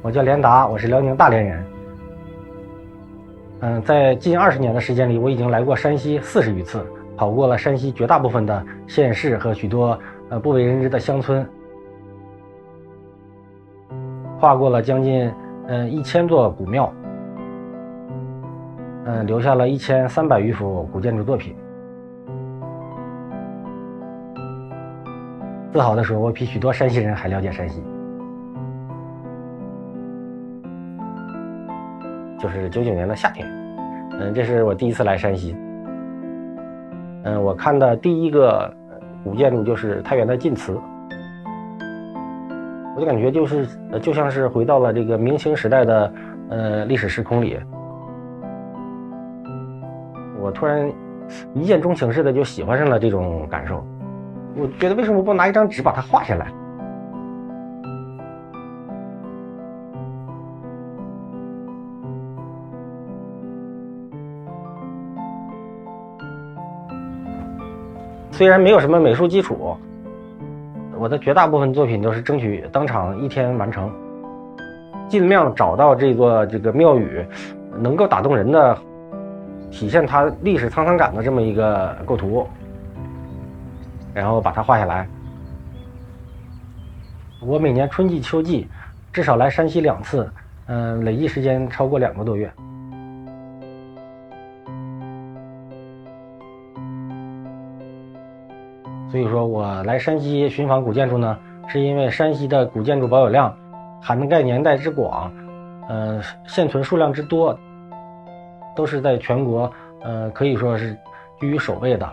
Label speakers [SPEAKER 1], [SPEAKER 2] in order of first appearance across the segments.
[SPEAKER 1] 我叫连达，我是辽宁大连人。在近20年的时间里，我已经来过山西40余次，跑过了山西绝大部分的县市和许多不为人知的乡村，画过了将近1000座古庙，留下了1300余幅古建筑作品。自豪地说，我比许多山西人还了解山西。就是99年的夏天，这是我第一次来山西。我看的第一个古建筑就是太原的晋祠，我就感觉就像是回到了这个明清时代的历史时空里。我突然一见钟情似的就喜欢上了这种感受。我觉得为什么不拿一张纸把它画下来？虽然没有什么美术基础，我的绝大部分作品都是争取当场1天完成，尽量找到这个庙宇能够打动人的，体现它历史沧桑感的这么一个构图，然后把它画下来。我每年春季秋季至少来山西2次，累计时间超过2个多月。所以说我来山西寻访古建筑呢，是因为山西的古建筑保有量、涵盖年代之广，现存数量之多，都是在全国可以说是居于首位的。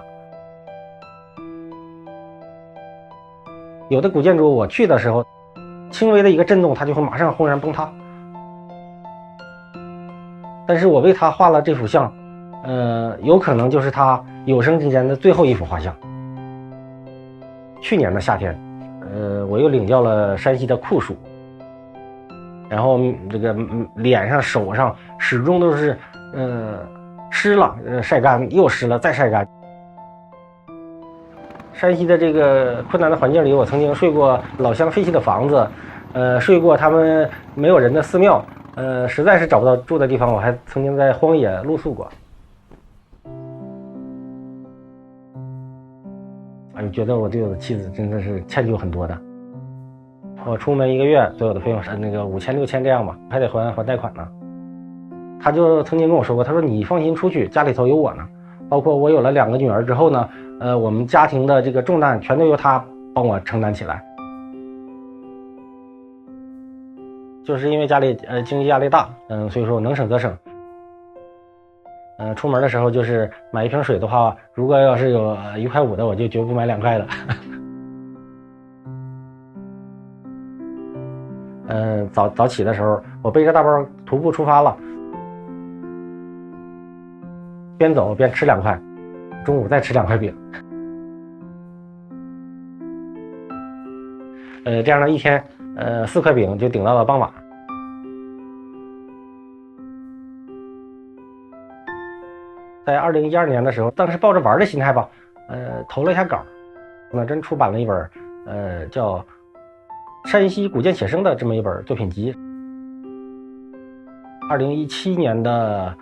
[SPEAKER 1] 有的古建筑我去的时候，轻微的一个震动，它就会马上轰然崩塌。但是我为它画了这幅像，有可能就是他有生之年的最后一幅画像。去年的夏天，我又领教了山西的酷暑，然后这个脸上、手上始终都是湿了，晒干，又湿了，再晒干。山西的这个困难的环境里，我曾经睡过老乡废弃的房子，睡过他们没有人的寺庙，实在是找不到住的地方，我还曾经在荒野露宿过。你觉得我对我的妻子真的是歉疚很多的。我出门1个月，所有的费用是那个5000、6000这样吧，还得还贷款呢。他就曾经跟我说过，他说你放心出去，家里头有我呢。包括我有了2个女儿之后呢，我们家庭的这个重担全都由他帮我承担起来。就是因为家里经济压力大，所以说我能省则省。出门的时候就是买1瓶水的话，如果要是有1块5的，我就绝不买2块的。早起的时候，我背着大包徒步出发了，边走边吃2块，中午再吃2块饼。这样的一天，4块饼就顶到了傍晚。在2012年的时候，当时抱着玩的心态吧，投了一下稿，那真出版了一本叫《山西古建写生》的这么一本作品集。2017年的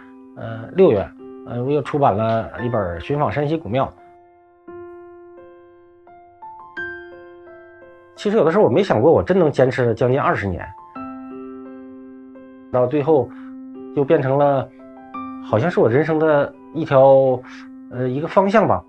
[SPEAKER 1] 6月，我又出版了一本《寻访山西古庙》。其实有的时候我没想过，我真能坚持了将近20年，到最后就变成了好像是我人生的一个方向吧。